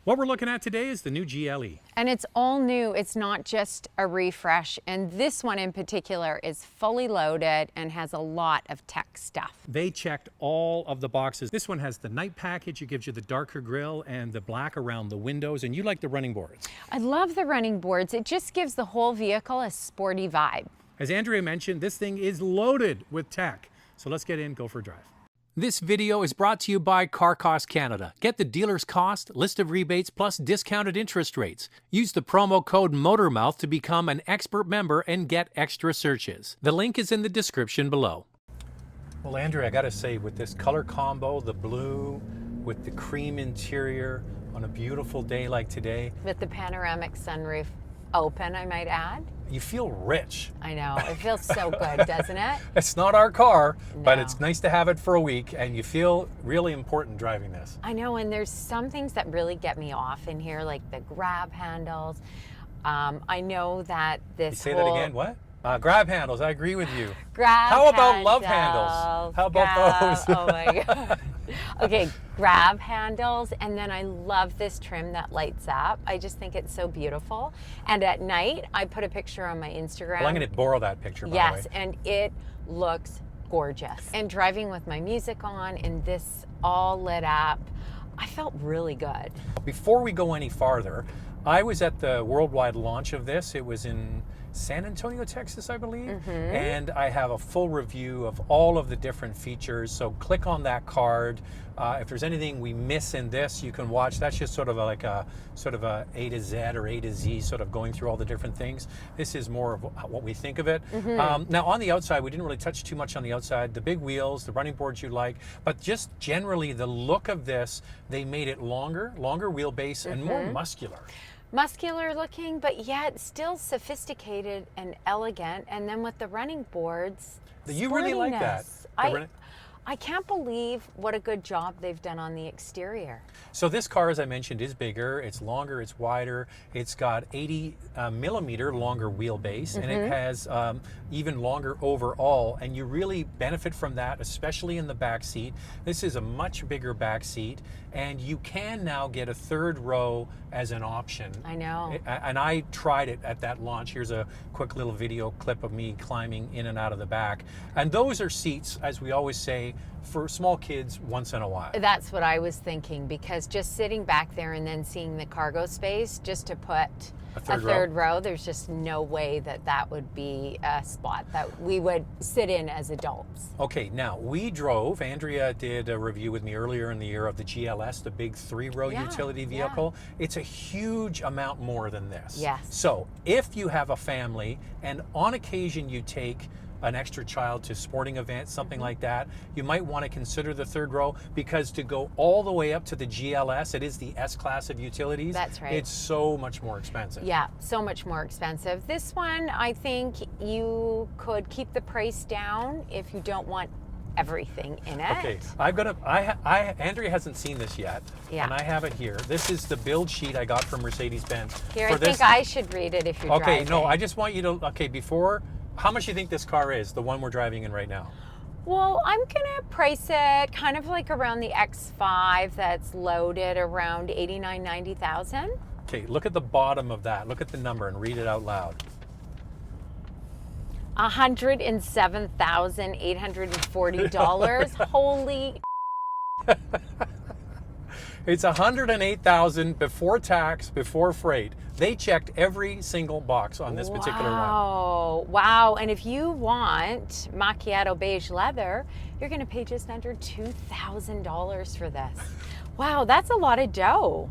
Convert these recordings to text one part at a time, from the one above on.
What we're looking at today is the new GLE. And it's all new. It's not just a refresh. And this one in particular is fully loaded and has a lot of tech stuff. They checked all of the boxes. This one has the night package. It gives you the darker grille and the black around the windows. And you like the running boards. I love the running boards. It just gives the whole vehicle a sporty vibe. As Andrea mentioned, this thing is loaded with tech. So let's get in, go for a drive. This video is brought to you by Car Cost Canada. Get the dealer's cost, list of rebates, plus discounted interest rates. Use the promo code MOTORMOUTH to become an expert member and get extra searches. The link is in the description below. Well, Andrea, I gotta say, with this color combo, the blue with the cream interior on a beautiful day like today. With the panoramic sunroof open, I might add. You feel rich. I know, it feels so good, doesn't it? It's not our car, but No. it's nice to have it for a week, and you feel really important driving this. I know, and there's some things that really get me off in here, like the grab handles. I know that this You say that again, what? Grab handles, I agree with you. Grab How about love handles? How about those? Oh my God. Okay, grab handles, and then I love this trim that lights up. I just think it's so beautiful. And at night, I put a picture on my Instagram. Well, I'm going to borrow that picture, by the way. Yes, and it looks gorgeous. And driving with my music on and this all lit up, I felt really good. Before we go any farther, I was at the worldwide launch of this. It was in San Antonio, Texas, I believe. And I have a full review of all of the different features. So click on that card. If there's anything we miss in this, you can watch. That's just sort of like a A to Z or A to Z, sort of going through all the different things. This is more of what we think of it. Now on the outside, we didn't really touch too much on the outside. The big wheels, the running boards you like, but just generally the look of this, they made it longer wheelbase and more muscular. Muscular looking, but yet still sophisticated and elegant. And then with the running boards, You really like that. I can't believe what a good job they've done on the exterior. So this car, as I mentioned, is bigger, it's longer, it's wider, it's got 80 millimeter longer wheelbase, and it has even longer overall, and you really benefit from that, especially in the back seat. This is a much bigger back seat, and you can now get a third row as an option. I know. And I tried it at that launch. Here's a quick little video clip of me climbing in and out of the back. And those are seats, as we always say, for small kids once in a while. That's what I was thinking, because just sitting back there and then seeing the cargo space just to put a third row, there's just no way that that would be a spot that we would sit in as adults. Okay, now we drove, Andrea did a review with me earlier in the year of the GLS, the big 3-row utility vehicle. It's a huge amount more than this. Yes. So if you have a family and on occasion you take an extra child to sporting events, something like that, you might want to consider the third row, because to go all the way up to the GLS, it is the S class of utilities. That's right. It's so much more expensive. Yeah, so much more expensive. This one, I think you could keep the price down if you don't want everything in it. Okay, Andrea hasn't seen this yet, and I have it here. This is the build sheet I got from Mercedes-Benz. Here, I think I should read it if you're driving. Okay, no, I just want you to, before, how much do you think this car is, the one we're driving in right now? Well, I'm gonna price it kind of like around the X5 that's loaded around $89,000, $90,000. Okay, look at the bottom of that. Look at the number and read it out loud. $107,840. Holy. It's $108,000 before tax, before freight. They checked every single box on this particular one. Wow. And if you want macchiato beige leather, you're going to pay just under $2,000 for this. Wow, that's a lot of dough.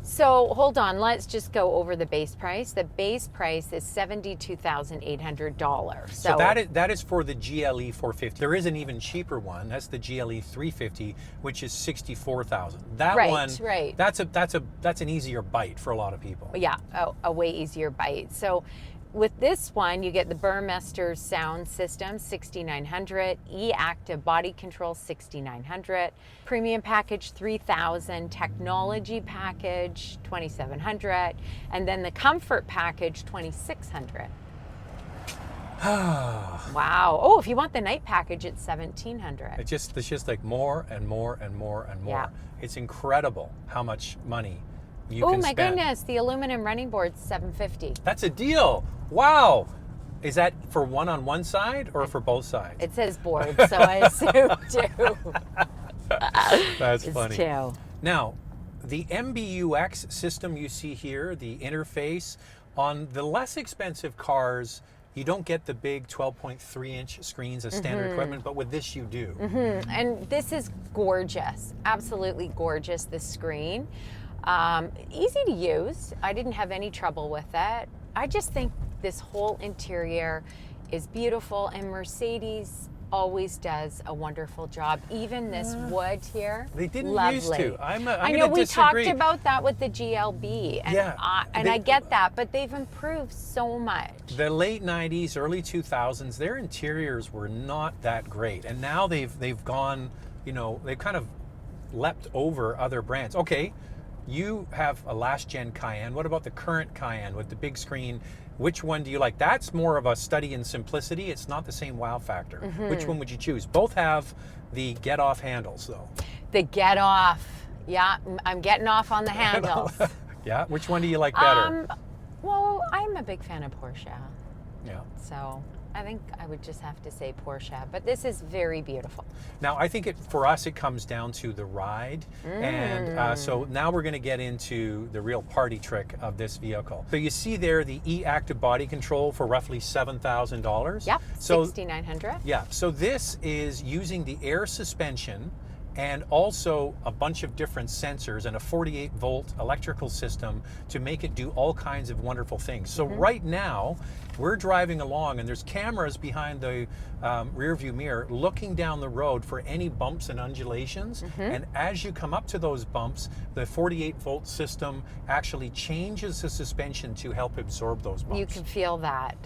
So hold on, let's just go over the base price. The base price is $72,800. So that is for the GLE 450. There is an even cheaper one. That's the GLE 350, which is $64,000. That one, that's an easier bite for a lot of people. Yeah, a way easier bite. So with this one, you get the Burmester sound system, $6,900, E-Active body control, $6,900, premium package, $3,000, technology package, $2,700, and then the comfort package, $2,600. Wow. Oh, if you want the night package, it's $1,700. It's just like more and more and more and more. Yeah. It's incredible how much money you Oh can my spend. goodness, the aluminum running board's $750. That's a deal. Wow. Is that for one on one side or for both sides? It says board, so I assume two. That's It's funny. two. Now, the MBUX system you see here, the interface, on the less expensive cars, you don't get the big 12.3-inch screens as standard equipment, but with this you do. And this is gorgeous, absolutely gorgeous, this screen. Easy to use. I didn't have any trouble with it. I just think this whole interior is beautiful, and Mercedes always does a wonderful job. Even this wood here, They didn't lovely. used to. I'm I know gonna we disagree. talked about that with the GLB, and, Yeah, I get that, but they've improved so much. The late 90s, early 2000s, their interiors were not that great. And now they've gone, you know, they've kind of leapt over other brands. Okay, you have a last gen Cayenne. What about the current Cayenne with the big screen? Which one do you like? That's more of a study in simplicity. It's not the same wow factor. Which one would you choose? Both have the get off handles though. The get off. Yeah, I'm getting off on the handles. Yeah, which one do you like better? Well, I'm a big fan of Porsche. Yeah. So I think I would just have to say Porsche, but this is very beautiful. Now, I think for us, it comes down to the ride. And so now we're going to get into the real party trick of this vehicle. So you see there the e-active body control for roughly $7,000. Yep, So, $6,900. yeah, so this is using the air suspension and also a bunch of different sensors and a 48-volt electrical system to make it do all kinds of wonderful things. So right now, we're driving along and there's cameras behind the rear view mirror looking down the road for any bumps and undulations. And as you come up to those bumps, the 48-volt system actually changes the suspension to help absorb those bumps. You can feel that.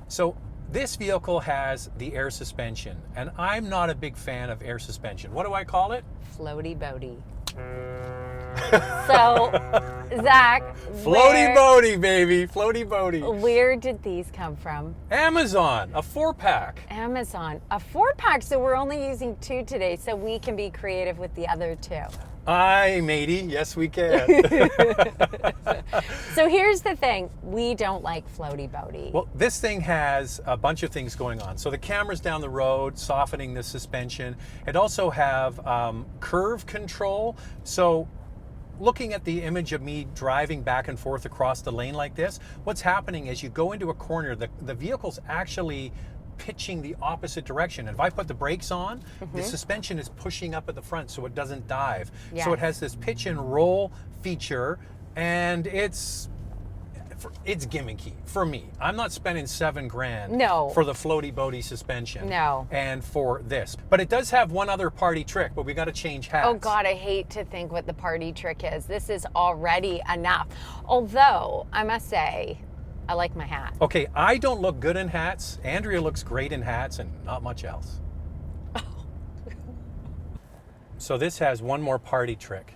So this vehicle has the air suspension, and I'm not a big fan of air suspension. What do I call it? Floaty boaty. So, Zach, Floaty boaty, baby. Floaty boaty. where did these come from? Amazon, a 4-pack. Amazon. A 4-pack, so we're only using 2 today, so we can be creative with the other 2. Aye, matey. Yes, we can. So here's the thing, we don't like floaty boaty. Well, this thing has a bunch of things going on. So the camera's down the road, softening the suspension. It also have curve control. So looking at the image of me driving back and forth across the lane like this, what's happening is you go into a corner, the vehicle's actually pitching the opposite direction. And if I put the brakes on, the suspension is pushing up at the front so it doesn't dive. Yes. So it has this pitch and roll feature, and it's gimmicky for me. I'm not spending $7,000 No. for the floaty boaty suspension. No. And for this. But it does have one other party trick, but we got to change hats. Oh God, I hate to think what the party trick is. This is already enough. Although, I must say, I like my hat. Okay, I don't look good in hats. Andrea looks great in hats and not much else. So this has one more party trick.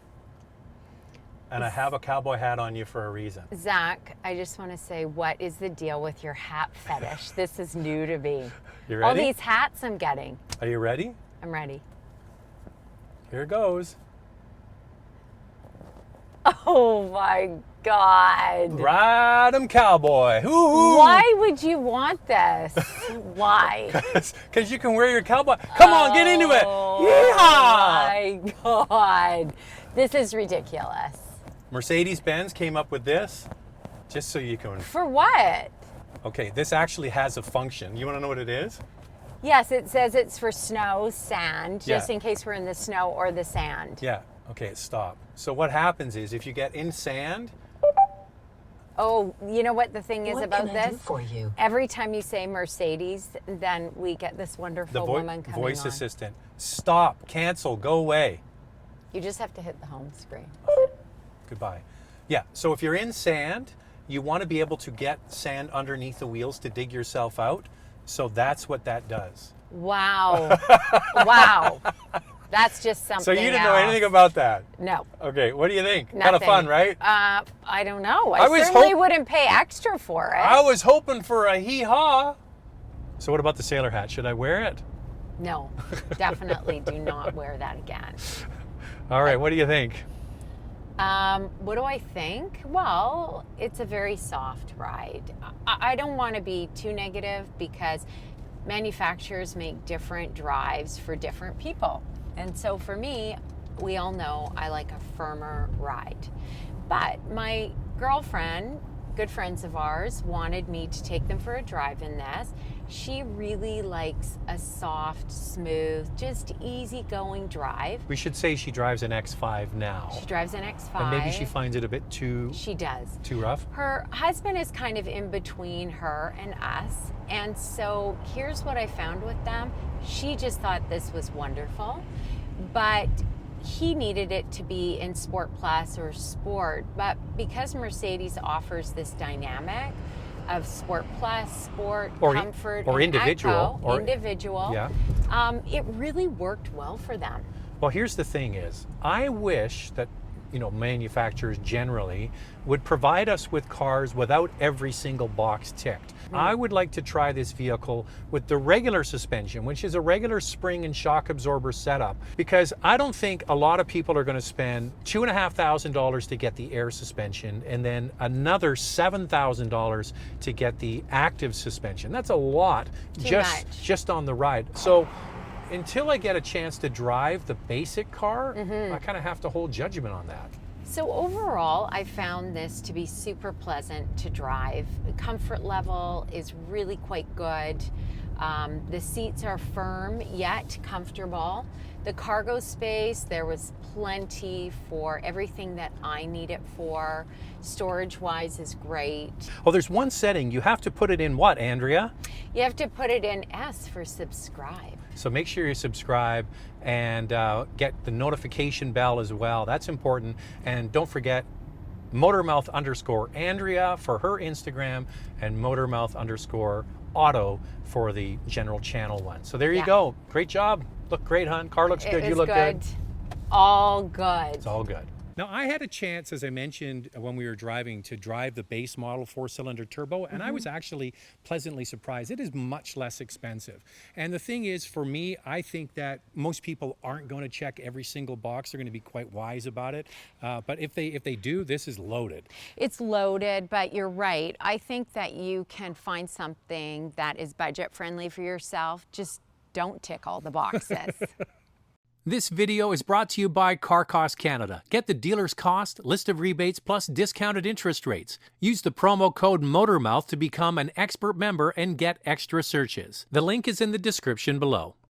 And I have a cowboy hat on you for a reason. Zach, I just want to say, what is the deal with your hat fetish? This is new to me. You All ready? these hats I'm getting. Are you ready? I'm ready. Here it goes. Oh my God. Ride 'em, cowboy. Ooh. Why would you want this? Why? Because you can wear your cowboy. Come on, get into it. Oh Yeehaw! my God. This is ridiculous. Mercedes-Benz came up with this just so you can. For what? Okay, this actually has a function. You want to know what it is? Yes, it says it's for snow, sand, just Yeah. in case we're in the snow or the sand. Yeah. Okay, stop. So what happens is if you get in sand, Oh, you know what the thing is What about can I do this? for you? Every time you say Mercedes, then we get this the wonderful woman coming voice on. assistant, stop, cancel, go away. You just have to hit the home screen. Goodbye. Yeah, so if you're in sand, you want to be able to get sand underneath the wheels to dig yourself out. So that's what that does. Wow. Wow. That's just something So you didn't know else. anything about that? No. Okay, what do you think? Nothing. Kind of fun, right? I don't know. I I was certainly hope- wouldn't pay extra for it. I was hoping for a hee-haw. So what about the sailor hat? Should I wear it? No, definitely do not wear that again. All right, what do you think? What do I think? Well, it's a very soft ride. I don't want to be too negative because manufacturers make different drives for different people. And so for me, we all know I like a firmer ride. But my girlfriend, good friends of ours, wanted me to take them for a drive in this. She really likes a soft, smooth, just easygoing drive. We should say she drives an X5 now. She drives an X5. And maybe she finds it a bit too... She does. Too rough? Her husband is kind of in between her and us. And so here's what I found with them. She just thought this was wonderful, but he needed it to be in Sport Plus or Sport. But because Mercedes offers this dynamic of Sport Plus, Sport, or Comfort, or and individual, Eco, individual, yeah. It really worked well for them. Well, here's the thing is, I wish that, you know, manufacturers generally would provide us with cars without every single box ticked. I would like to try this vehicle with the regular suspension, which is a regular spring and shock absorber setup, because I don't think a lot of people are going to spend $2,500 to get the air suspension and then another $7,000 to get the active suspension. That's a lot just on the ride. So until I get a chance to drive the basic car, I kind of have to hold judgment on that. So overall, I found this to be super pleasant to drive. The comfort level is really quite good. The seats are firm yet comfortable. The cargo space, there was plenty for everything that I need it for. Storage-wise is great. Oh, there's one setting. You have to put it in what, Andrea? You have to put it in S for subscribe. So make sure you subscribe and get the notification bell as well. That's important. And don't forget motormouth_Andrea for her Instagram and motormouth_auto for the general channel one. So there you go. Great job. Look great, hon. Car looks good. You look good. All good. It's all good. Now, I had a chance, as I mentioned when we were driving, to drive the base model 4-cylinder turbo, and I was actually pleasantly surprised. It is much less expensive. And the thing is, for me, I think that most people aren't going to check every single box. They're going to be quite wise about it. But if they do, this is loaded. It's loaded, but you're right. I think that you can find something that is budget friendly for yourself. Just don't tick all the boxes. This video is brought to you by Car Cost Canada. Get the dealer's cost, list of rebates, plus discounted interest rates. Use the promo code MOTORMOUTH to become an expert member and get extra searches. The link is in the description below.